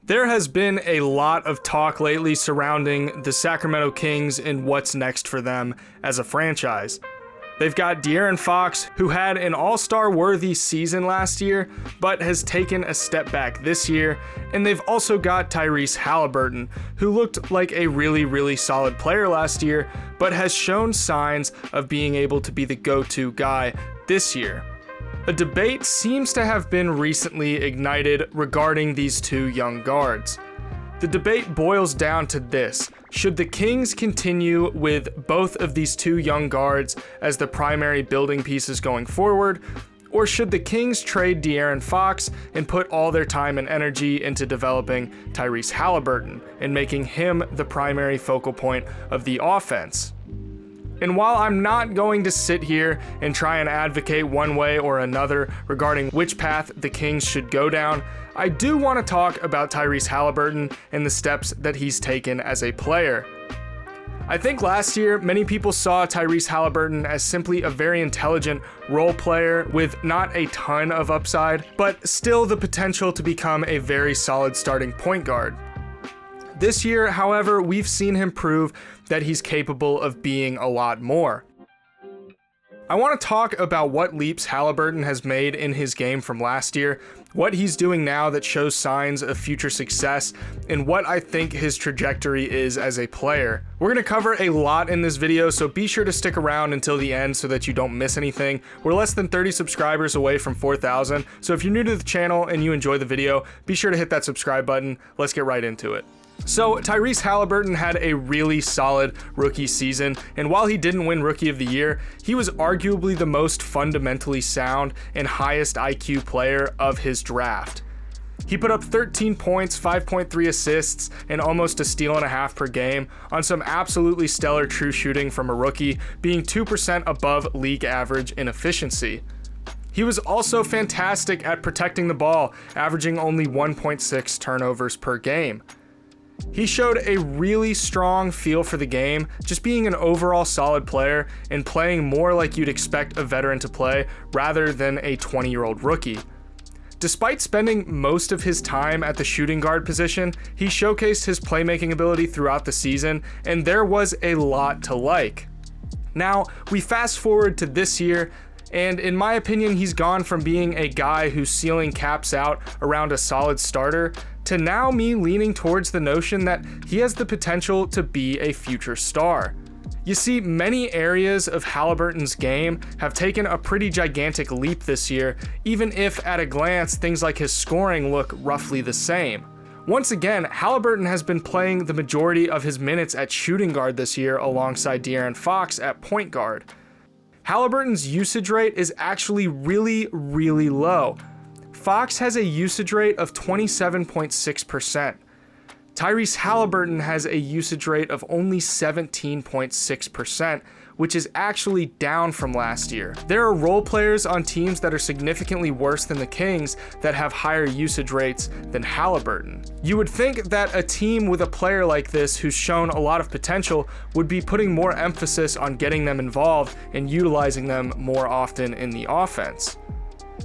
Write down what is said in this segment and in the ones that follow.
There has been a lot of talk lately surrounding the Sacramento Kings and what's next for them as a franchise. They've got De'Aaron Fox, who had an all-star worthy season last year, but has taken a step back this year, and they've also got Tyrese Haliburton, who looked like a really solid player last year, but has shown signs of being able to be the go-to guy this year. A debate seems to have been recently ignited regarding these two young guards. The debate boils down to this: should the Kings continue with both of these two young guards as the primary building pieces going forward, or should the Kings trade De'Aaron Fox and put all their time and energy into developing Tyrese Haliburton and making him the primary focal point of the offense? And while I'm not going to sit here and try and advocate one way or another regarding which path the Kings should go down, I do want to talk about Tyrese Haliburton and the steps that he's taken as a player. I think last year, many people saw Tyrese Haliburton as simply a very intelligent role player with not a ton of upside, but still the potential to become a very solid starting point guard. This year, however, we've seen him prove that he's capable of being a lot more. I want to talk about what leaps Haliburton has made in his game from last year, what he's doing now that shows signs of future success, and what I think his trajectory is as a player. We're going to cover a lot in this video, so be sure to stick around until the end so that you don't miss anything. We're less than 30 subscribers away from 4,000, so if you're new to the channel and you enjoy the video, be sure to hit that subscribe button. Let's get right into it. So Tyrese Haliburton had a really solid rookie season, and while he didn't win Rookie of the Year, he was arguably the most fundamentally sound and highest IQ player of his draft. He put up 13 points, 5.3 assists, and almost a steal and a half per game on some absolutely stellar true shooting from a rookie, being 2% above league average in efficiency. He was also fantastic at protecting the ball, averaging only 1.6 turnovers per game. He showed a really strong feel for the game, just being an overall solid player and playing more like you'd expect a veteran to play rather than a 20-year-old rookie. Despite spending most of his time at the shooting guard position, he showcased his playmaking ability throughout the season, and there was a lot to like. Now, we fast forward to this year, and in my opinion, he's gone from being a guy whose ceiling caps out around a solid starter to now me leaning towards the notion that he has the potential to be a future star. You see, many areas of Haliburton's game have taken a pretty gigantic leap this year, even if at a glance things like his scoring look roughly the same. Once again, Haliburton has been playing the majority of his minutes at shooting guard this year alongside De'Aaron Fox at point guard. Haliburton's usage rate is actually really low. Fox has a usage rate of 27.6%. Tyrese Haliburton has a usage rate of only 17.6%, which is actually down from last year. There are role players on teams that are significantly worse than the Kings that have higher usage rates than Haliburton. You would think that a team with a player like this who's shown a lot of potential would be putting more emphasis on getting them involved and utilizing them more often in the offense.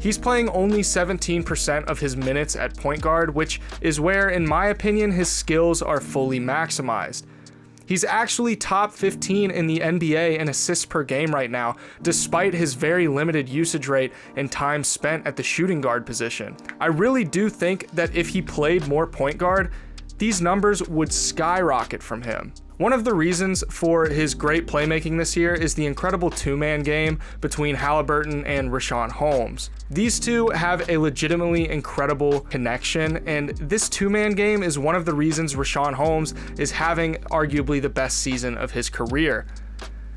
He's playing only 17% of his minutes at point guard, which is where, in my opinion, his skills are fully maximized. He's actually top 15 in the NBA in assists per game right now, despite his very limited usage rate and time spent at the shooting guard position. I really do think that if he played more point guard, these numbers would skyrocket from him. One of the reasons for his great playmaking this year is the incredible two-man game between Haliburton and Richaun Holmes. These two have a legitimately incredible connection, and this two-man game is one of the reasons Richaun Holmes is having arguably the best season of his career.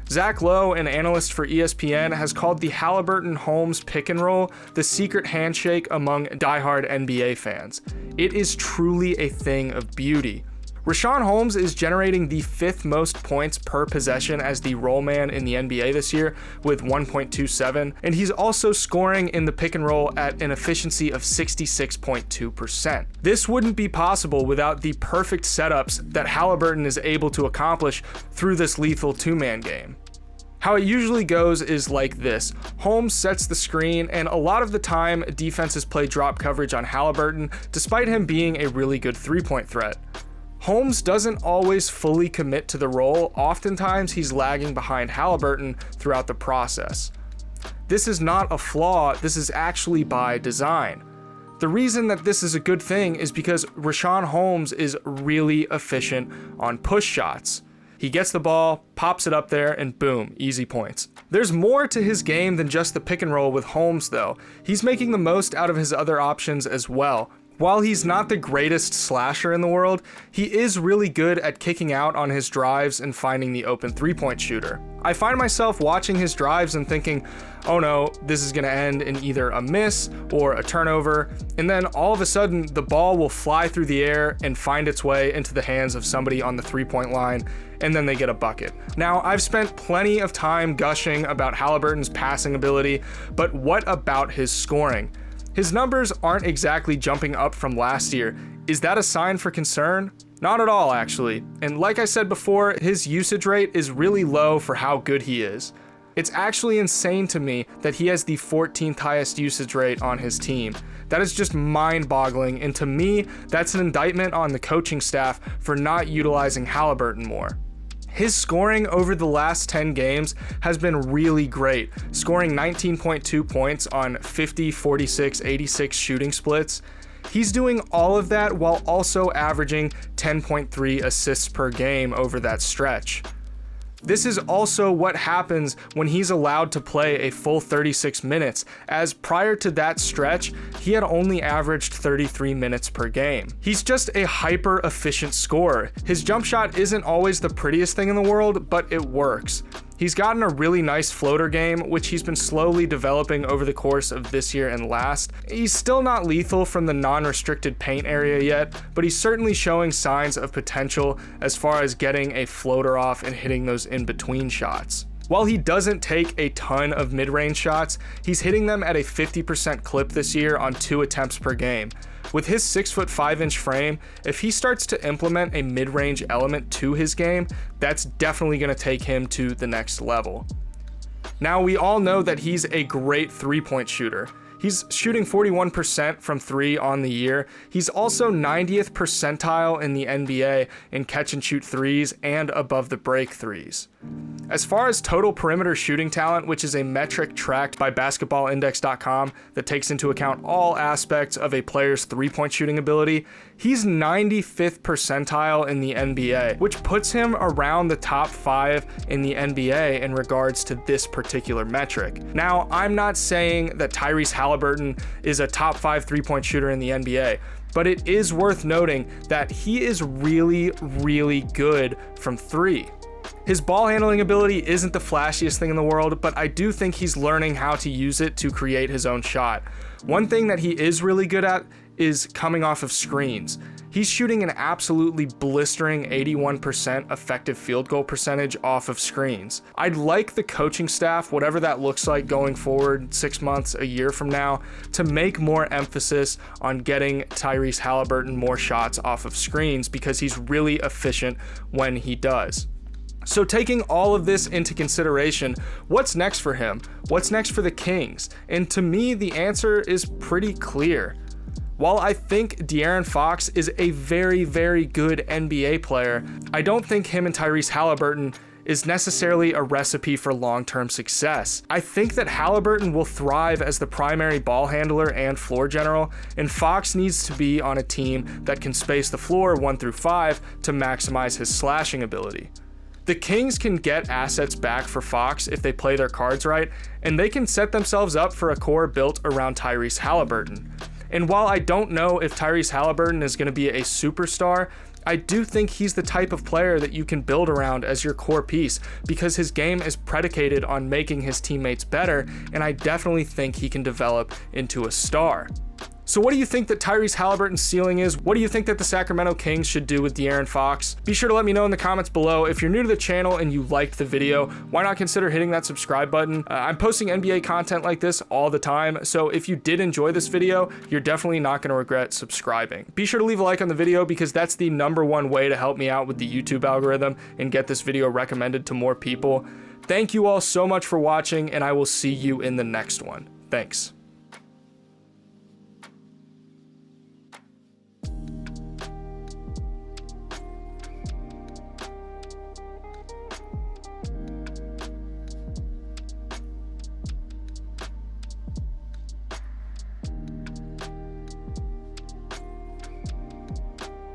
Zach Lowe, an analyst for ESPN, has called the Haliburton-Holmes pick and roll the secret handshake among diehard NBA fans. It is truly a thing of beauty. Richaun Holmes is generating the 5th most points per possession as the roll man in the NBA this year with 1.27, and he's also scoring in the pick and roll at an efficiency of 66.2%. This wouldn't be possible without the perfect setups that Haliburton is able to accomplish through this lethal two-man game. How it usually goes is like this. Holmes sets the screen, and a lot of the time, defenses play drop coverage on Haliburton, despite him being a really good three-point threat. Holmes doesn't always fully commit to the role. Oftentimes, he's lagging behind Haliburton throughout the process. This is not a flaw, this is actually by design. The reason that this is a good thing is because Richaun Holmes is really efficient on push shots. He gets the ball, pops it up there, and boom, easy points. There's more to his game than just the pick and roll with Holmes though. He's making the most out of his other options as well. While he's not the greatest slasher in the world, he is really good at kicking out on his drives and finding the open three-point shooter. I find myself watching his drives and thinking, oh no, this is going to end in either a miss or a turnover, and then all of a sudden the ball will fly through the air and find its way into the hands of somebody on the three-point line, and then they get a bucket. Now, I've spent plenty of time gushing about Haliburton's passing ability, but what about his scoring? His numbers aren't exactly jumping up from last year. Is that a sign for concern? Not at all, actually. And like I said before, his usage rate is really low for how good he is. It's actually insane to me that he has the 14th highest usage rate on his team. That is just mind-boggling, and to me, that's an indictment on the coaching staff for not utilizing Haliburton more. His scoring over the last 10 games has been really great, scoring 19.2 points on 50, 46, 86 shooting splits. He's doing all of that while also averaging 10.3 assists per game over that stretch. This is also what happens when he's allowed to play a full 36 minutes, as prior to that stretch, he had only averaged 33 minutes per game. He's just a hyper-efficient scorer. His jump shot isn't always the prettiest thing in the world, but it works. He's gotten a really nice floater game, which he's been slowly developing over the course of this year and last. He's still not lethal from the non-restricted paint area yet, but he's certainly showing signs of potential as far as getting a floater off and hitting those in-between shots. While he doesn't take a ton of mid-range shots, he's hitting them at a 50% clip this year on 2 attempts per game. With his 6'5" frame, if he starts to implement a mid-range element to his game, that's definitely going to take him to the next level. Now, we all know that he's a great three-point shooter. He's shooting 41% from 3 on the year. He's also 90th percentile in the NBA in catch and shoot threes and above the break threes. As far as total perimeter shooting talent, which is a metric tracked by basketballindex.com that takes into account all aspects of a player's three-point shooting ability, he's 95th percentile in the NBA, which puts him around the top 5 in the NBA in regards to this particular metric. Now, I'm not saying that Tyrese Haliburton is a top 5 three-point shooter in the NBA, but it is worth noting that he is really, really good from 3. His ball handling ability isn't the flashiest thing in the world, but I do think he's learning how to use it to create his own shot. One thing that he is really good at is coming off of screens. He's shooting an absolutely blistering 81% effective field goal percentage off of screens. I'd like the coaching staff, whatever that looks like going forward 6 months, a year from now, to make more emphasis on getting Tyrese Haliburton more shots off of screens because he's really efficient when he does. So taking all of this into consideration, what's next for him? What's next for the Kings? And to me, the answer is pretty clear. While I think De'Aaron Fox is a very, very good NBA player, I don't think him and Tyrese Haliburton is necessarily a recipe for long-term success. I think that Haliburton will thrive as the primary ball handler and floor general, and Fox needs to be on a team that can space the floor 1 through 5 to maximize his slashing ability. The Kings can get assets back for Fox if they play their cards right, and they can set themselves up for a core built around Tyrese Haliburton. And while I don't know if Tyrese Haliburton is going to be a superstar, I do think he's the type of player that you can build around as your core piece because his game is predicated on making his teammates better, and I definitely think he can develop into a star. So what do you think that Tyrese Haliburton's ceiling is? What do you think that the Sacramento Kings should do with De'Aaron Fox? Be sure to let me know in the comments below. If you're new to the channel and you liked the video, why not consider hitting that subscribe button? I'm posting NBA content like this all the time, so if you did enjoy this video, you're definitely not going to regret subscribing. Be sure to leave a like on the video because that's the #1 way to help me out with the YouTube algorithm and get this video recommended to more people. Thank you all so much for watching, and I will see you in the next one. Thanks.